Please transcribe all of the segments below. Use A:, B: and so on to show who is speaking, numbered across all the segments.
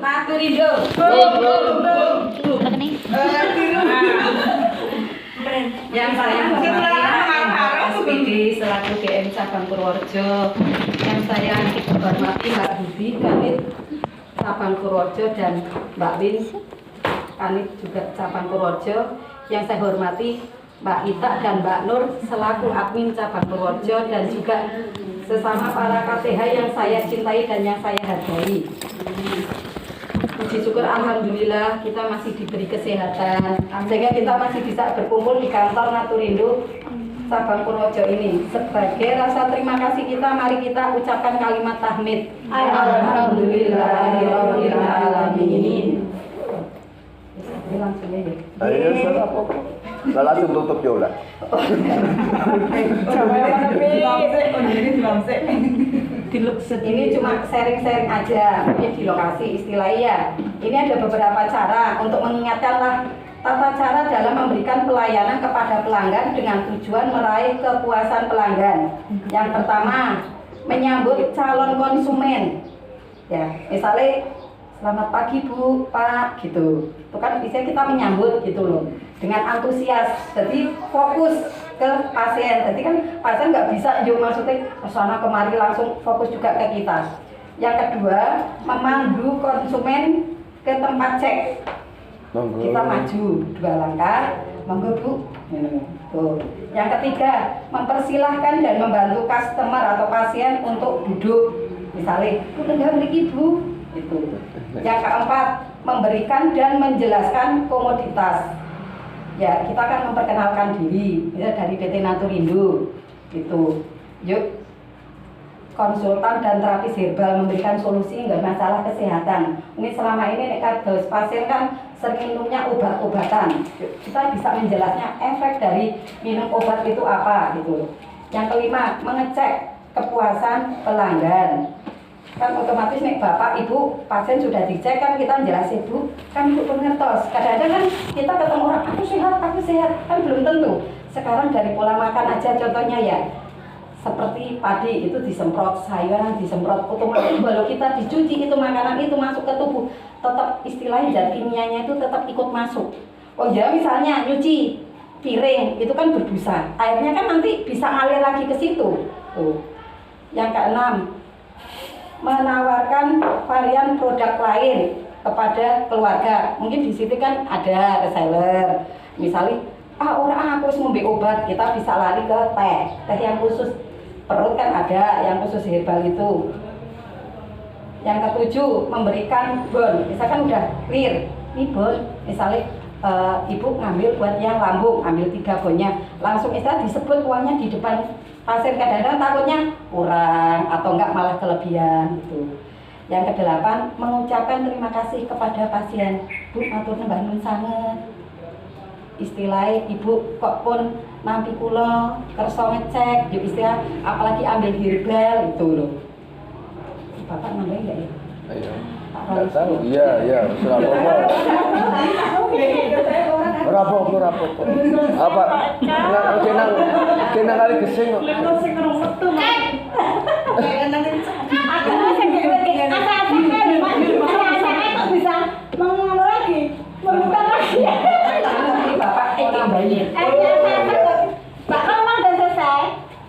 A: Maturindo. Yang saya hormati SPD selaku GM Cabang Purworejo, yang saya hormati Mbak Budi Kanit Cabang Purworejo dan Mbak Win Kanit juga Cabang Purworejo, yang saya hormati Mbak Ita dan Mbak Nur selaku admin Cabang Purworejo, dan juga sesama para KTH yang saya cintai dan yang saya hargai. Puji syukur alhamdulillah kita masih diberi kesehatan sehingga kita masih bisa berkumpul di kantor Maturindo Cabang Purworejo ini. Sebagai rasa terima kasih kita, mari kita ucapkan kalimat tahmid. Alhamdulillahirabbil alamin. Langsung aja.
B: Ayo, langsung tutup ya ulah.
A: Ini cuma sharing-sharing aja, mungkin di lokasi istilahnya. Ini ada beberapa cara untuk mengingatkanlah tata cara dalam memberikan pelayanan kepada pelanggan dengan tujuan meraih kepuasan pelanggan. Yang pertama, menyambut calon konsumen. Ya, misalnya selamat pagi Bu, Pak, gitu. Itu kan bisa kita menyambut gitu loh, dengan antusias. Jadi fokus ke pasien. Jadi kan pasien nggak bisa yuk maksudnya kesana kemari langsung fokus juga ke kita. Yang kedua, memandu konsumen ke tempat cek. Kita maju 2 langkah, monggo Bu. Tuh. Yang ketiga, mempersilahkan dan membantu customer atau pasien untuk duduk. Misalnya, Bu, enggak memiliki Bu. Itu. Yang keempat, memberikan dan menjelaskan komoditas. Ya, kita akan memperkenalkan diri, misalnya dari PT Maturindo. Itu. Yuk, konsultan dan terapis herbal memberikan solusi enggak masalah kesehatan. Mungkin selama ini kados pasien kan sering minumnya obat-obatan. Kita bisa menjelasnya efek dari minum obat itu apa gitu. Yang kelima, mengecek kepuasan pelanggan. Kan otomatis nih Bapak Ibu pasien sudah dicek, kan kita menjelaskan Bu, kan Ibu pun ngertos. Kadang-kadang kan kita ketemu orang, aku sehat, kan belum tentu. Sekarang dari pola makan aja contohnya ya, seperti padi itu disemprot, sayuran disemprot, otomatis kalau kita dicuci itu makanan itu masuk ke tubuh, tetap istilahnya zat kimianya itu tetap ikut masuk. Oh ya, misalnya nyuci piring itu kan berbusa, airnya kan nanti bisa ngalir lagi ke situ. Tuh. Yang keenam, menawarkan varian produk lain kepada keluarga. Mungkin di situ kan ada reseller, misalnya orang aku mau beli obat, kita bisa lari ke teh yang khusus perut kan ada, yang khusus herbal itu. Yang ketujuh, memberikan bon. Misalkan udah clear ini bon, misalnya ibu ngambil buat yang lambung, ambil 3 bonnya, langsung istilah disebut uangnya di depan pasien. Kadang-kadang takutnya kurang atau enggak malah kelebihan gitu. Yang kedelapan, mengucapkan terima kasih kepada pasien. Bu, matur nuwun sanget. Istilahnya ibu kok pun nampi kula kersa ngecek, yuk istilah apalagi ambil herbal itu loh. Bapak nambahin enggak ya?
B: Ayo. Enggak tahu. Iya, Rapopo. Apa? Kena kali gesing kok.
C: Bisa mengono lagi, menemukan lagi.
A: Bapak nambahin.
C: Pak Romang udah selesai.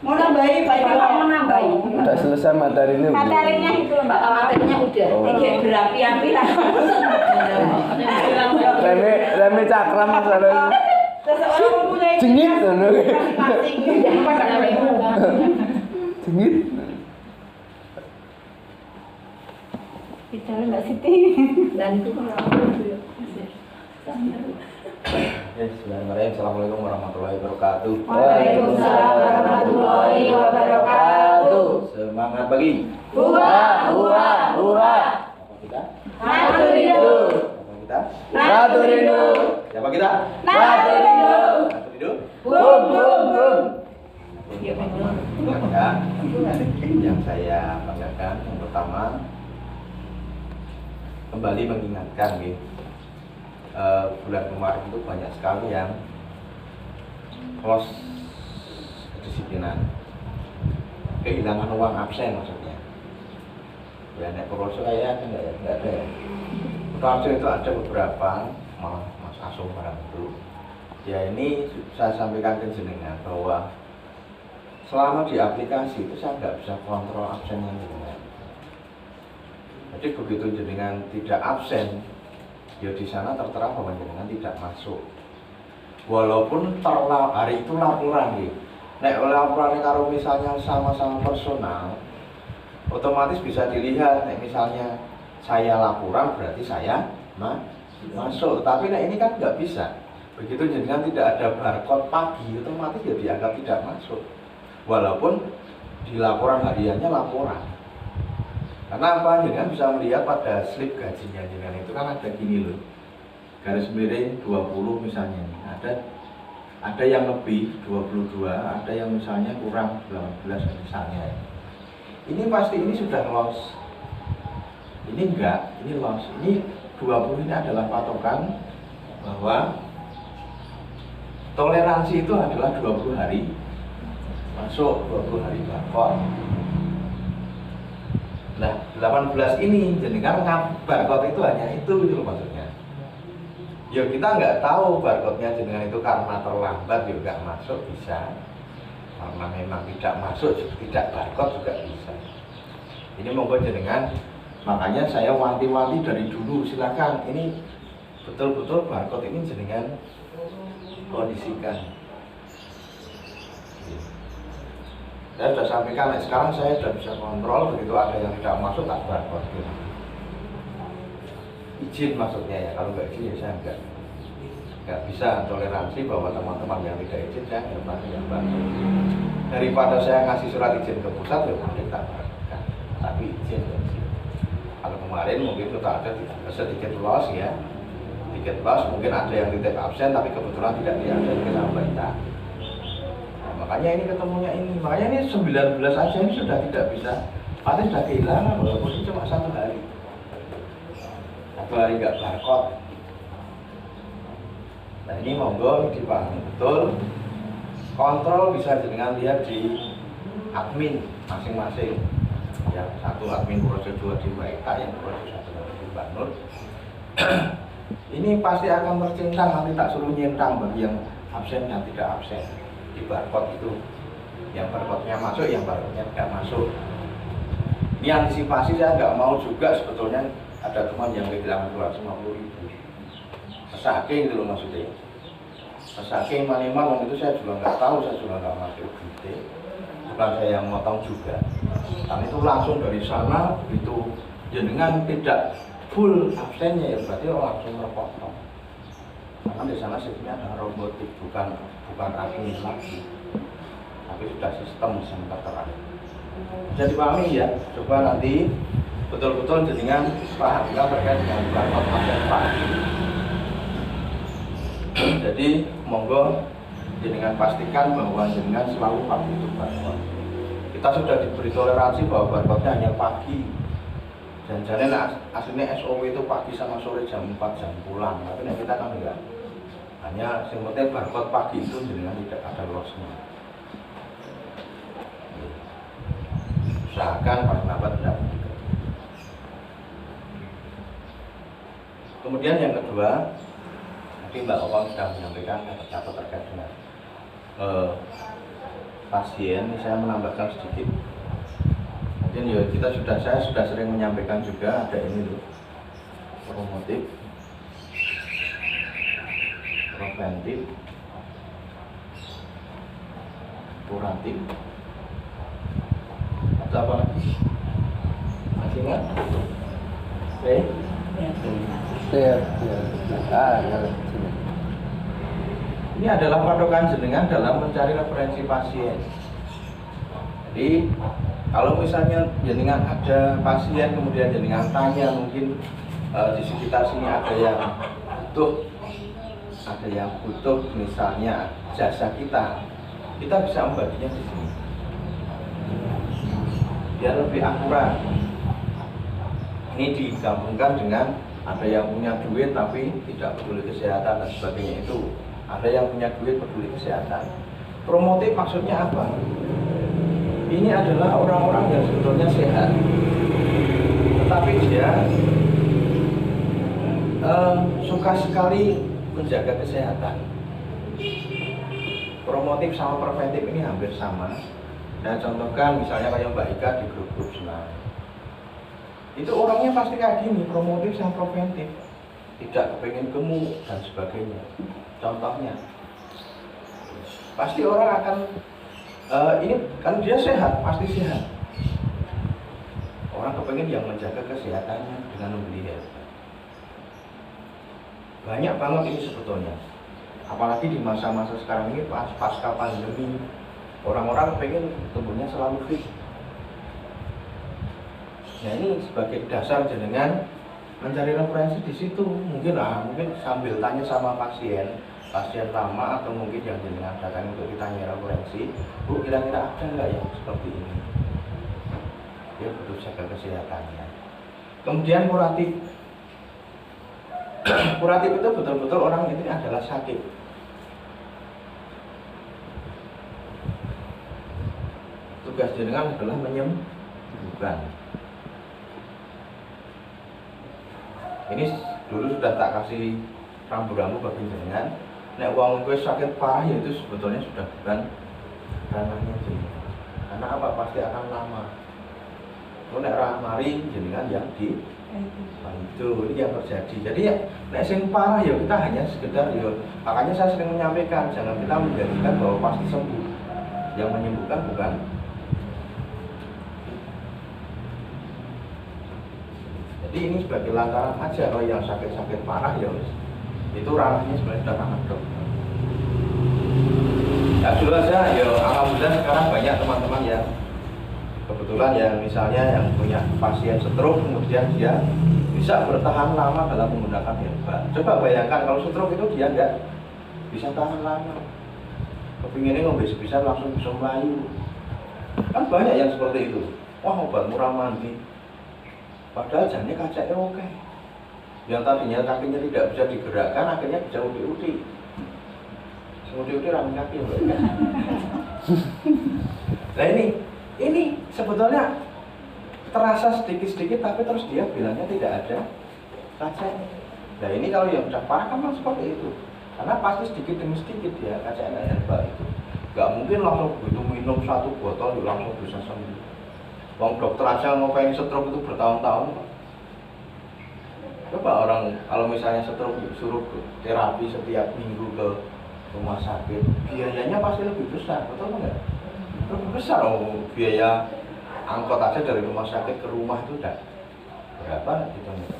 A: Mau nambahin, Bapak mau nambahin.
B: Udah selesai materinya.
C: Materinya itu Mbak.
A: Materinya udah. Kayak berapi-api lah.
B: Reme cakram masalah.
A: Seseorang mempunyai
B: Jengit
A: masing-masing. Jangan pakai nama.
B: Jengit.
C: Bicara Mbak Siti.
A: Dan itu kan
D: Bismillahirrahmanirrahim. Assalamualaikum warahmatullahi wabarakatuh.
A: Waalaikumsalam warahmatullahi wabarakatuh.
D: Semangat pagi.
B: Hurra.
D: Apa kita?
A: Maturindo.
D: Apa kita?
B: Maturindo.
D: Siapa kita?
B: Maturindo.
D: Maturindo.
B: Bum.
D: Ya. Yang saya banggakan yang pertama kembali mengingatkan gitu. Bulan kemarin itu banyak sekali yang close kedisiplinan, kehilangan uang absen maksudnya. Ya nek Purworejo kayak enggak ada ya. Kutoarjo itu ada beberapa, malah Mas Aso barang itu. Ya ini saya sampaikan ke jenengan bahwa selama di aplikasi itu saya nggak bisa kontrol absennya jenengan. Jadi begitu jenengan tidak absen, ya di sana tertera bahwa jenengan tidak masuk. Walaupun hari itu laporan nih. Nek laporan kalau misalnya sama-sama personal, otomatis bisa dilihat. Nek misalnya saya laporan berarti saya masuk. Tapi nek ini kan nggak bisa. Begitu jenengan tidak ada barcode pagi, otomatis ya dianggap tidak masuk. Walaupun di laporan hariannya laporan. Karena apa? Jenengan bisa melihat pada slip gajinya jenengan itu kan ada gini loh. Garis miring 20 misalnya. Ada yang lebih 22, ada yang misalnya kurang 18 misalnya. Ini pasti ini sudah loss. Ini enggak, ini loss. Ini 20 ini adalah patokan bahwa toleransi itu adalah 20 hari masuk, 20 hari barcode. Nah, 18 ini jenengan barcode itu hanya itu gitu maksudnya. Ya kita nggak tahu barcode-nya jenengan itu karena terlambat juga masuk bisa. Karena memang tidak masuk, tidak barcode juga bisa. Ini monggo jenengan, makanya saya wanti-wanti dari dulu, silakan ini betul-betul barcode ini jenengan kondisikan. Saya sudah sampaikan, sekarang saya sudah bisa kontrol begitu ada yang tidak masuk tak barcode. Izin maksudnya ya, kalau nggak izin ya saya nggak bisa toleransi bahwa teman-teman yang tidak izin saya nggak pasti yang bantu. Daripada saya ngasih surat izin ke pusat ya mungkin tak barcode, tapi izin ya. Kalau kemarin mungkin kita ada sedikit loss ya. Tiket bus mungkin ada yang titip absen tapi kebetulan tidak diabsen ke sama kita. Nah, makanya ini ketemunya ini, makanya ini 19 aja ini sudah tidak bisa, pasti sudah kehilangan walaupun ini cuma 1 hari. 1 hari nggak barcode. Nah ini monggo dipahami betul. Kontrol bisa dengan lihat di admin masing-masing. Ya, satu admin prosedur di Maita, yang prosedur di Banur. Ini pasti akan tercentang, nanti tak suruh nyentang bagi yang absen dan tidak absen di barcode itu. Yang barcode-nya masuk, yang barcode-nya tidak masuk. Ini antisipasi, saya nggak mau juga sebetulnya ada teman yang kehilangan 250.000. Sesake gitu loh maksudnya. Sesake maniman itu saya juga nggak tahu, saya juga nggak masuk detail. Bukan saya yang motong juga. Dan itu langsung dari sana, itu jenengan tidak full absennya ya berarti langsung terpotong. Karena di sana sistemnya ada robotik, bukan admin lagi, tapi sudah sistem yang tertera. Bisa dipahami ya. Coba nanti betul-betul jenengan paham terkait dengan barcode absen pagi. Jadi monggo jenengan pastikan bahwa jenengan selalu pagi itu barcode. Kita sudah diberi toleransi bahwa barcode-nya hanya pagi. Dan jalan aslinya SOW itu pagi sama sore jam 4 jam pulang, tapi kita kan enggak. Hanya yang penting barcode pagi itu jenengan tidak ada loss-nya. Usahakan pas nabat tidak begitu. Kemudian yang kedua, tadi Mbak Opang sudah menyampaikan catat terkait dengan pasien. Saya menambahkan sedikit. Mungkin ya saya sudah sering menyampaikan juga ada ini loh, promotif, preventif, kuratif, atau apa lagi? Masih ingat? Oke? Ini adalah patokan jenengan dalam mencari referensi pasien. Jadi kalau misalnya jenengan ada pasien kemudian jenengan tanya mungkin di sekitar sini ada yang butuh misalnya jasa kita bisa membaginya di sini biar lebih akurat. Ini digabungkan dengan ada yang punya duit tapi tidak peduli kesehatan dan sebagainya itu. Ada yang punya duit peduli kesehatan. Promotif maksudnya apa? Ini adalah orang-orang yang sebetulnya sehat, tetapi dia suka sekali menjaga kesehatan. Promotif sama preventif ini hampir sama. Nah, contohkan misalnya kayak Mbak Ika di grup-grup senam. Itu orangnya pasti kayak gini, promotif sama preventif. Tidak kepengen gemuk dan sebagainya. Contohnya, pasti orang akan ini kan dia sehat, pasti sehat. Orang kepengen yang menjaga kesehatannya dengan membeli herbal. Banyak banget ini sebetulnya. Apalagi di masa-masa sekarang ini pasca pandemi, orang-orang pengen tubuhnya selalu fit. Nah, ini sebagai dasar jenengan mencari referensi di situ. Mungkin sambil tanya sama pasien lama atau mungkin yang jenengan datang untuk ditanya referensi, Bu, kira-kira ada nggak yang seperti ini? Dia butuh jaga kesehatannya. Kemudian kuratif. Kuratif itu betul-betul orang ini adalah sakit. Tugas jenengan adalah menyembuhkan. Ini dulu sudah tak kasih rambu-rambu bagi jenengan. Nek wong kowe sakit parah ya itu sebetulnya sudah bukan ranahnya jenengan. Karena apa? Pasti akan lama. Kalau nek mari jenengan yang di itu ini yang terjadi. Jadi ya nek sing parah ya kita hanya sekedar ya. Makanya saya sering menyampaikan jangan kita menjanjikan bahwa pasti sembuh. Yang menyembuhkan bukan. Jadi ini sebagai lantaran aja kalau yang sakit-sakit parah ya itu ranahnya sebenarnya sudah ranah dokter. Ya dulu aja ya alhamdulillah sekarang banyak teman-teman yang kebetulan yang misalnya yang punya pasien stroke kemudian dia bisa bertahan lama dalam menggunakan herbal. Coba bayangkan kalau stroke itu dia nggak bisa tahan lama. Kepinginnya ngombe sebisa langsung bisa melayu. Kan banyak yang seperti itu. Wah obat murah mandi. Padahal jangan kacanya oke. Yang tadinya kakinya tidak bisa digerakkan akhirnya bisa udik-udik. Udik-udik rambut kaki. Nah ini sebetulnya terasa sedikit-sedikit tapi terus dia bilangnya tidak ada kacanya. Nah ini kalau yang sudah parah kan seperti itu. Karena pasti sedikit demi sedikit ya kacanya herbal itu. Gak mungkin langsung begitu minum satu botol langsung bisa sembuh. Wong dokter aja ngopain stroke itu bertahun-tahun. Coba orang kalau misalnya stroke suruh terapi setiap minggu ke rumah sakit, biayanya pasti lebih besar, betul nggak? Lebih besar biaya angkot aja dari rumah sakit ke rumah itu udah berapa gitu nih?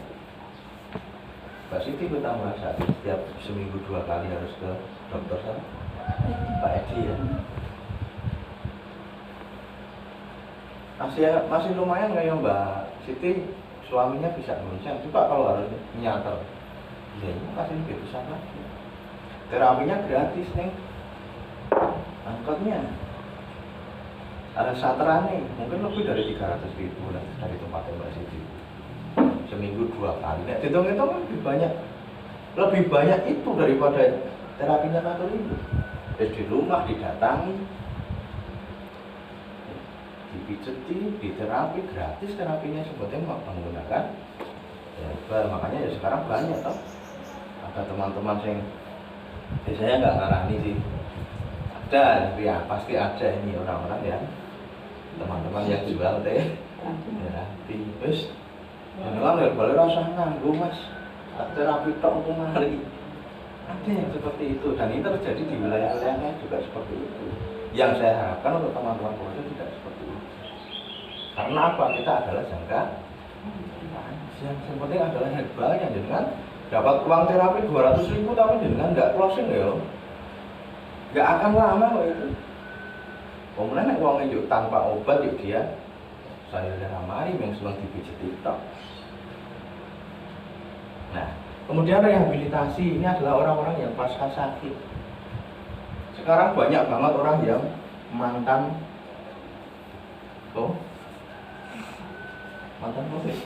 D: Mbak Siti kita merasa setiap seminggu 2 kali harus ke dokter kan? Pak Edi ya. Masih lumayan nggak ya Mbak Siti suaminya bisa goncang juga kalau harus nyater ya ini masih lebih besar lagi terapinya gratis nih angkotnya ada saterannya mungkin lebih dari 300.000 lah dari tempatnya Mbak Siti seminggu 2 kali nah hitung-hitung kan lebih banyak itu daripada terapinya kantor ibu terus di rumah didatangi dipijeti, diterapi gratis terapinya sebetulnya menggunakan herbal makanya ya sekarang banyak toh ada teman-teman yang saya nggak ngarani sih ada ya pasti ada ini orang-orang yang teman-teman yang jual teh terapi terus jangan herbal rasa nganggu mas terapi tok untuk mari ada yang seperti itu dan ini terjadi di wilayah-wilayahnya juga seperti itu yang saya harapkan untuk teman-teman itu tidak seperti itu karena apa? Kita adalah jangka yang penting adalah herbalnya dengan dapat uang terapi 200.000 tapi dengan nggak closing ya nggak akan lama kok itu kemudian uangnya yuk tanpa obat yuk dia saya ramai yang sedang dipijit TikTok. Nah kemudian rehabilitasi ini adalah orang-orang yang pasca sakit. Sekarang banyak banget orang yang mantan COVID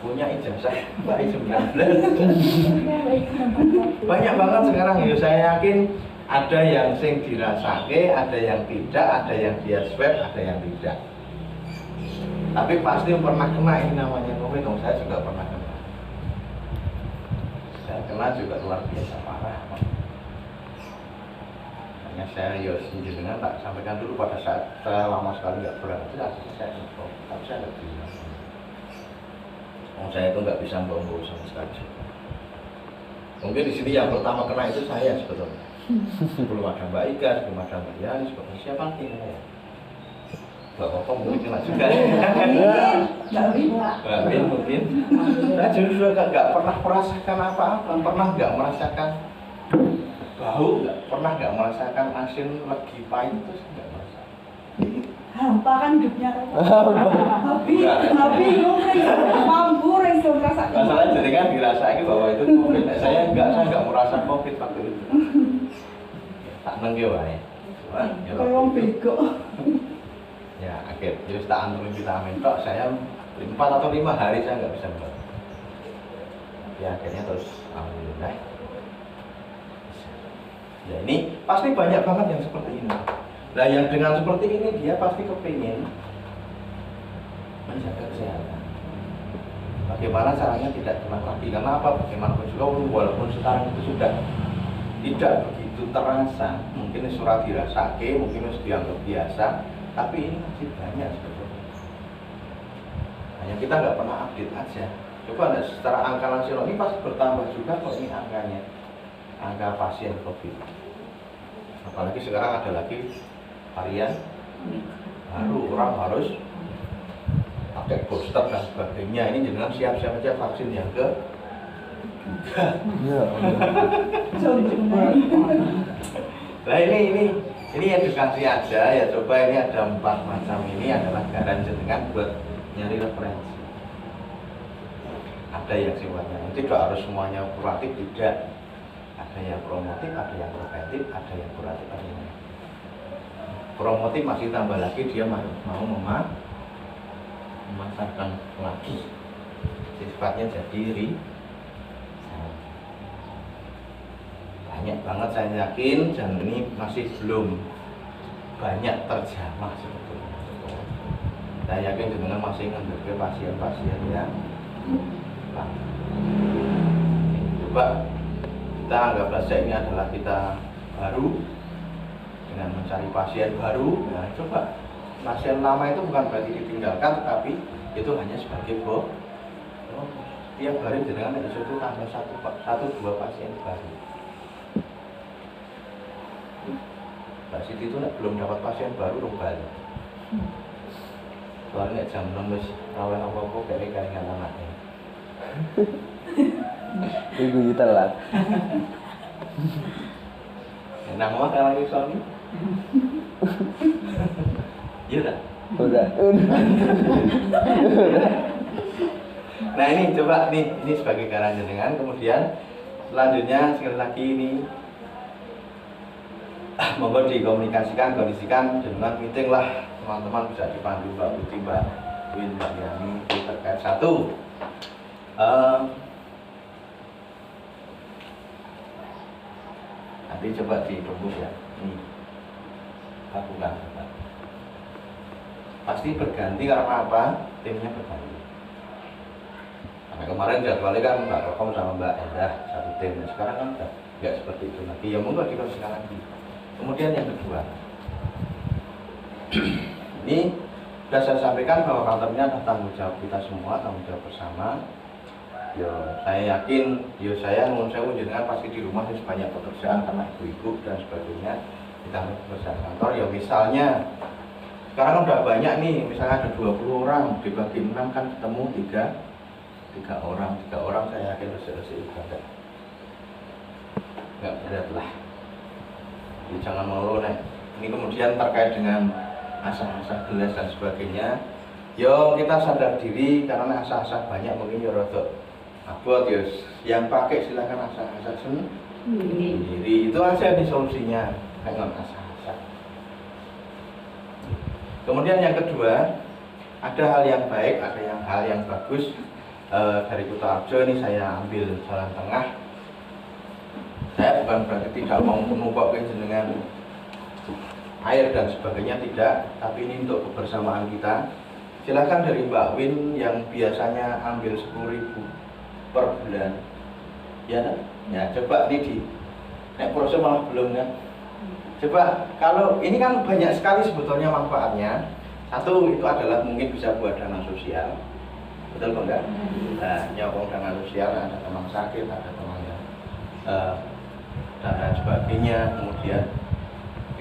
D: punya ijazah baik 19 banyak banget sekarang ya saya yakin ada yang sing dirasake, ada yang tidak, ada yang dia swab, ada yang tidak tapi pasti pernah kena ini namanya COVID saya juga pernah kena saya kena juga luar biasa parah. Makanya saya ya jenengan tak sampaikan dulu pada saat saya lama sekali nggak berangkat, akhirnya saya info, tapi saya nggak bilang. Saya itu nggak bisa bawa sama sekali. Mungkin di sini yang pertama kena itu saya sebetulnya. Sebelum ada Mbak Ika, sebelum ada Mbak Yani, sebelum siapa nanti ya? Mbak Koko mungkin kena juga. Mbak Bin mungkin. Saya justru nggak pernah merasakan apa-apa, pernah nggak merasakan bau, nggak pernah nggak merasakan asin, legi, pahit itu saya nggak merasakan.
C: Hampa kan hidupnya. Habis mampu itu rasa.
D: Masalah jadi kan dirasain bahwa itu COVID. Saya nggak merasa COVID waktu itu. Tak nengge wae.
C: Kayak wong bego.
D: Ya akhir, jadi tak anturin vitamin tok. Saya 4 atau 5 hari saya nggak bisa berat. Ya akhirnya terus alhamdulillah. Ya ini pasti banyak banget yang seperti ini. Nah yang dengan seperti ini dia pasti kepingin menjaga kesehatan. Bagaimana caranya tidak kena lagi? Karena apa? Bagaimanapun juga walaupun sekarang itu sudah tidak begitu terasa, mungkin surat dirasake, mungkin harus dianggap biasa, tapi ini masih banyak sebetulnya. Hanya kita nggak pernah update aja. Coba secara angka nasional ini pasti bertambah juga kok ini angkanya, angka pasien COVID. Apalagi sekarang ada lagi varian baru, orang harus pakai booster dan sebagainya. Ini jangan siap-siap aja vaksin yang ke
B: Ya.
D: Nah ini edukasi aja ya, coba ini ada 4 macam ini adalah garan jenengan buat nyari referensi. Ada yang sifatnya tidak harus semuanya kuratif, tidak. Ada yang promotif, ada yang preventif, ada yang kuratif, ada yang promotif masih tambah lagi dia mau memasarkan lagi. Sifatnya jadi banyak banget saya yakin, dan ini masih belum banyak terjamah sebetulnya. Saya yakin dengan masih menghadapi pasien-pasien yang coba kita anggap saja ini adalah kita baru dengan mencari pasien baru. Nah, coba pasien lama itu bukan berarti ditinggalkan, tetapi itu hanya sebagai tiap hari dengan itu tambah 1-2 pasien baru. Mbak Siti itu belum dapat pasien baru dong balik. Soalnya jam 6 wis raweh apa-apa kayak anaknya.
B: Ibu telat.
D: Enak mah kalau lagi suami. Iya dah.
B: Udah.
D: Nah ini coba ini sebagai garan jenengan. Kemudian selanjutnya sekali lagi ini monggo dikomunikasikan, kondisikan dengan meeting lah teman-teman, bisa dipandu Mbak Putri, Mbak Win, Mbak Yani terkait satu. Nanti coba dirumus ya. Ini lakukan. Pasti berganti karena apa? Timnya berganti. Karena kemarin jadwalnya kan Mbak Rokom sama Mbak Endah satu tim. Sekarang kan udah nggak seperti itu lagi. Ya monggo dikondisikan lagi. Kemudian yang kedua, ini sudah saya sampaikan bahwa kantornya adalah tanggung jawab kita semua, tanggung jawab bersama. Saya yakin, saya dengan pasti di rumah harus banyak pekerjaan karena ibu-ibu dan sebagainya. Kita harus pekerjaan kantor. Misalnya sekarang udah banyak nih, misalnya ada 20 orang dibagi 6 kan ketemu 3 orang saya yakin resik-resik juga nggak berat lah. Jadi jangan melulu nih. Ini kemudian terkait dengan asah-asah gelas dan sebagainya. Kita sadar diri karena asah-asah banyak mungkin rodok abot yang pakai silakan asah-asah sendiri. Itu aja nih solusinya dengan asah-asah. Kemudian yang kedua, ada hal yang baik, ada hal yang bagus dari Kutoarjo. Ini saya ambil jalan tengah. Saya bukan berarti tidak mau menumpuk dengan air dan sebagainya, tidak, tapi ini untuk kebersamaan kita. Silakan dari Mbak Win yang biasanya ambil 10.000 per bulan, Ya, ya coba ini di nek proses malah belum kan. Coba kalau ini kan banyak sekali sebetulnya manfaatnya. Satu itu adalah mungkin bisa buat dana sosial, betul kok enggak? Nah, nyokong dana sosial, ada teman sakit, ada teman yang dan lain sebagainya. Kemudian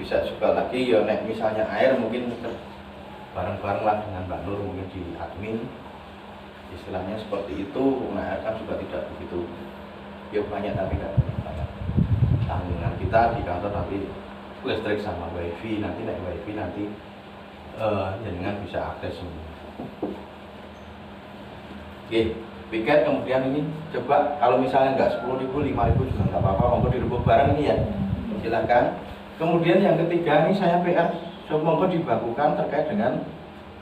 D: bisa juga lagi ya nek misalnya air mungkin bareng-bareng lah dengan Mbak Nur mungkin di admin, istilahnya seperti itu. Nah, air kan juga tidak begitu ya banyak, tapi tidak banyak tanggungan kita di kantor nanti listrik sama wifi, nanti naik wifi nanti jaringan bisa akses semua. Oke, piket kemudian ini coba kalau misalnya nggak 10.000, 5.000 juga nggak apa-apa, monggo dirubuk bareng ini ya, silakan. Kemudian yang ketiga ini saya PR, monggo dibakukan terkait dengan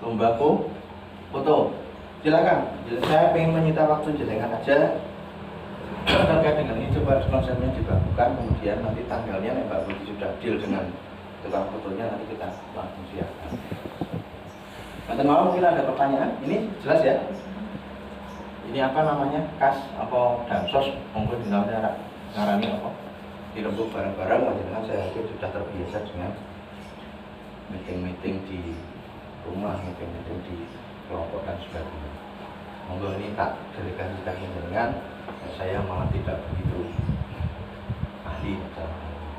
D: lomba foto. Silakan, saya ingin menyita waktu jenengan aja terkait dengan ini, coba konsepnya dibakukan, kemudian nanti tanggalnya nih Mbak Budi sudah deal dengan tukang fotonya, nanti kita langsung siapkan. Nanti malam mungkin ada pertanyaan, ini jelas ya? Ini apa namanya, kas apa dansos, monggo dinamanya ngarani apa? Dirembuk bareng-bareng, dengan saya yakin sudah terbiasa dengan meeting-meeting di rumah, meeting-meeting di kelompok dan sebagainya. Monggo ini tak delegasikan dengan saya malah tidak begitu ahli dalam hal ini.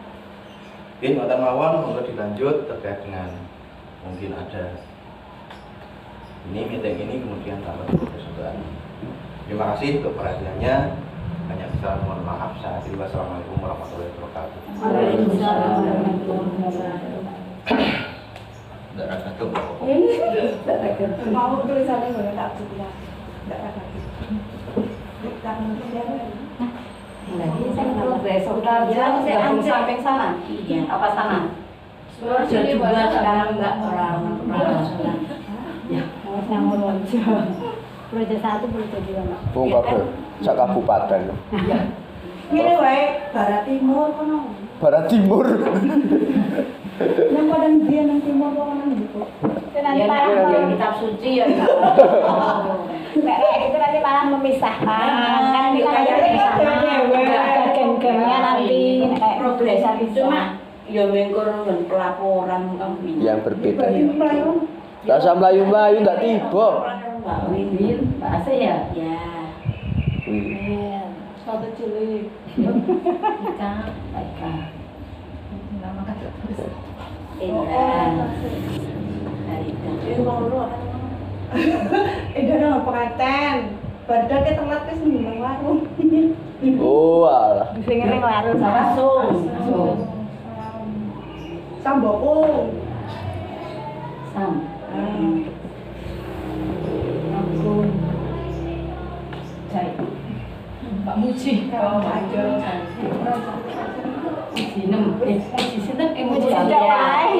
D: Oke, ngoten mawon, monggo dilanjut terkait dengan mungkin ada ini meeting ini kemudian tambah kesudahan. Terima kasih untuk perhatiannya. Banyak kesalahan, mohon maaf. Saya akhiri, wassalamualaikum warahmatullahi wabarakatuh.
A: Waalaikumsalam warahmatullahi wabarakatuh.
D: Tidak ada tuh.
C: Mau tulisannya nggak tak buka. Nggak ada.
A: Lagi saya progres, udah gabung samping sana. Iya. Apa sana?
E: Jadi buat sekarang enggak orang
A: Ya,
E: yang melonjak. Proyek 1, proyek 2 Mbak.
B: Oh, kabeh sak kabupaten.
C: Ini wae Barat Timur kono.
B: Barat Timur.
C: Yang padang dia nang timur kok nang gitu.
E: Nanti
A: ya
E: malah
A: yang kitab suci ya.
E: itu nanti malah memisahkan. Kan kita
C: Kayaknya
E: ada geng-gengnya nanti
A: Progresan itu mah ya mengkur pelaporan kami.
B: Yang berbeda.
C: Bagi pelayan.
B: Rasa melayu-melayu nggak tiba.
A: Mbak Win, bahasa ya? Ya.
B: Wih.
C: Satu cilik.
A: Ika, Ika.
E: nama kakak terus.
A: Indra. Harita.
C: Udah nang penganten. Padahal kita telat wis nang warung.
B: Oh, alah.
E: Sing ngene larut
A: Langsung.
C: Samboko.
A: Sam.
E: aku Jai. Pak Muji.
C: Kalau aja.
A: Sinem. Muji sinten? Muji
E: Tidak wae.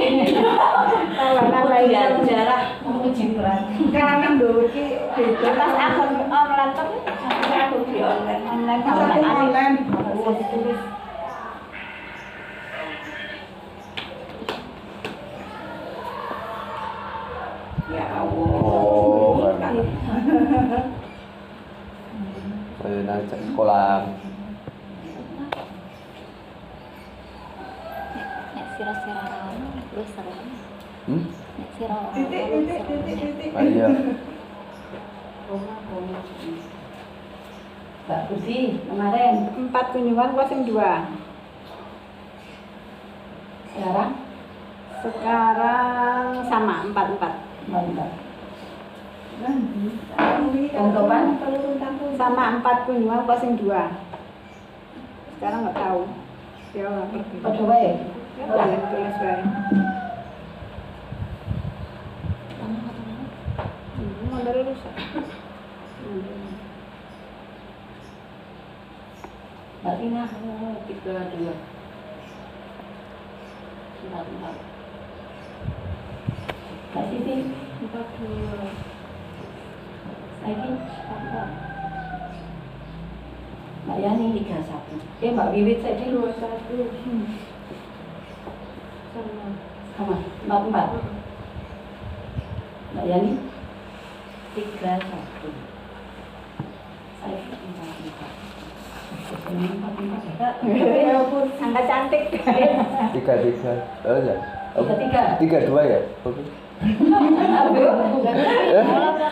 A: Muji sejarah. Muji berat.
C: Karangan dulu ki beda.
E: Atas akun online tuh.
A: Aku di online.
E: Online
C: Satu online.
E: tulis.
A: Ya Allah.
B: Oh, kan. Saya ngajak sekolah.
F: Nek sira-sira wis seru. Nek sira
C: Titik.
B: Ayo.
A: Mbak Budi kemarin
E: 4 kunjungan closing 2.
A: sekarang
E: Sekarang sama 4.
A: mantap.
C: Tanggapan
E: Sama 4 kunjungan closing 2. Sekarang nggak tahu. Ya Allah.
A: Padha wae.
E: Tulis wae. Modal rusak.
A: Mbak Tina 32. Bentar. Mbak Siti
E: 42.
A: lagi 44. Mbak Yani 31. Mbak Wiwit saya di
E: 21. Sama.
A: sama 44. Mbak Yani 31. Saya 44.
E: Angka cantik.
B: 3-3. Oh ya. Apa?
A: 3-3.
B: 3-2 ya? Oke.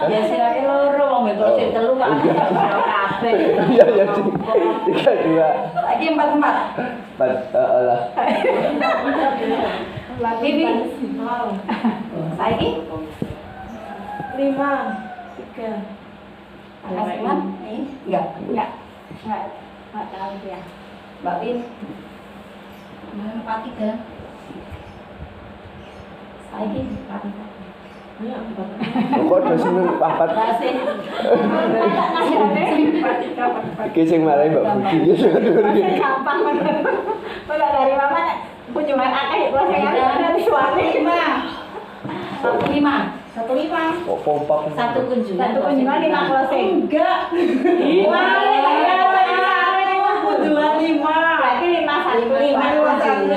A: Ya silake loro wong mbek sing telu Pak. Kabeh.
B: Iya ya sih. 3-2.
A: Saiki 4-4.
B: 4 lah.
A: Bibi. Saiki
C: 5-3.
A: Angkasiman? Enggak.
E: Enggak tahu dia.
A: Mbak Pin. 4-3. Saiki 4-4.
B: Kok udah seneng papat.
A: Kasih.
B: Iki sing marahi Mbak Budi ya sebenarnya.
E: Gampang bener. Kalau dari mama nek kunjungan akeh kok saya nanti suami
A: 1-5.
B: Kok kompak.
A: Satu kunjungan.
E: Satu kunjungan 5 closing.
C: Enggak.
E: Wah,
C: Kunjungan 5.
E: berarti 5-1.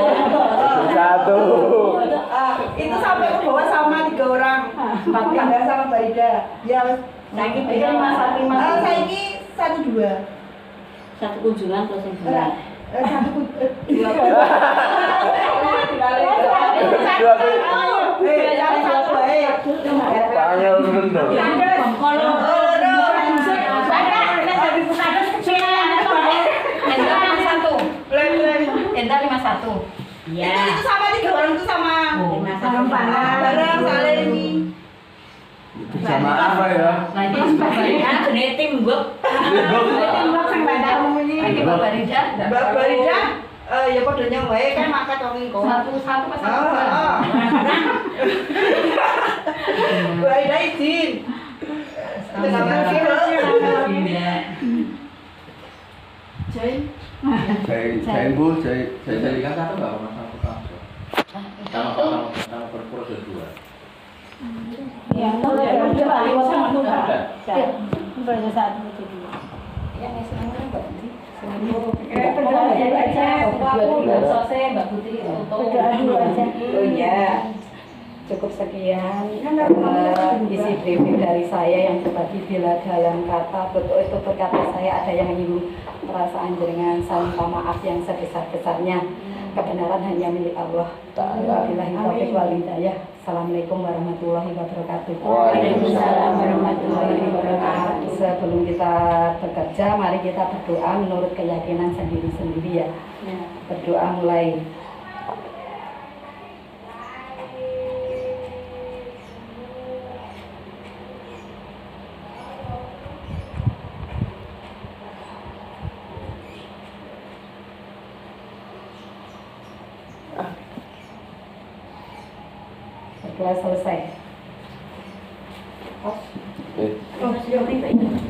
B: 1.
C: Itu sampai ke bawah sama 3 orang. Mbak Ida sama Mbak Ida. Ya,
A: Saiki pikir 5-1.
C: saiki 1-2.
A: Satu kunjungan terus yang
C: Enggak.
A: dua.
B: Panggil bener.
A: Entar 5-1.
C: Itu sama 3 orang itu sama. Bareng saling ini.
B: Sama apa ya?
A: Nah ini sebagian jenis timbuk.
E: Tembak sang bandar muni.
A: Ini Mbak Barida.
C: Mbak Barida ya padha nyong wae kan makan wong engko.
A: 1-1 pas 1.
C: Mbak Barida izin. Tenang aja.
B: Saya Bu, saya jadikan satu enggak sama satu kamu. Sama perpros 2.
E: Ya, kalau ada sama dua. Berarti 1 itu 2.
A: Yang senang Mbak Putri.
E: Berdoa dulu aja.
A: Mbak Putri.
E: Berdoa dulu aja.
A: Oh iya. Cukup sekian isi briefing dari saya yang berbagi bila dalam kata betul itu berkata saya ada yang menyinggung perasaan jenengan, saya minta maaf yang sebesar-besarnya. Kebenaran hanya milik Allah. Wabillahi taufiq wal hidayah. Assalamualaikum warahmatullahi wabarakatuh.
B: Waalaikumsalam
A: warahmatullahi wabarakatuh. Sebelum kita bekerja, mari kita berdoa menurut keyakinan sendiri-sendiri ya. Berdoa mulai. Setelah selesai.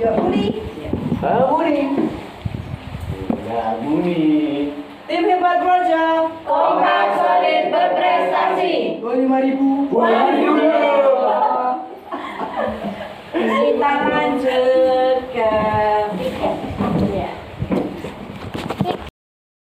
C: Ya Uni. Tim hebat Projo.
A: Kompak solid berprestasi.
C: 5.000.
A: Kita lanjut.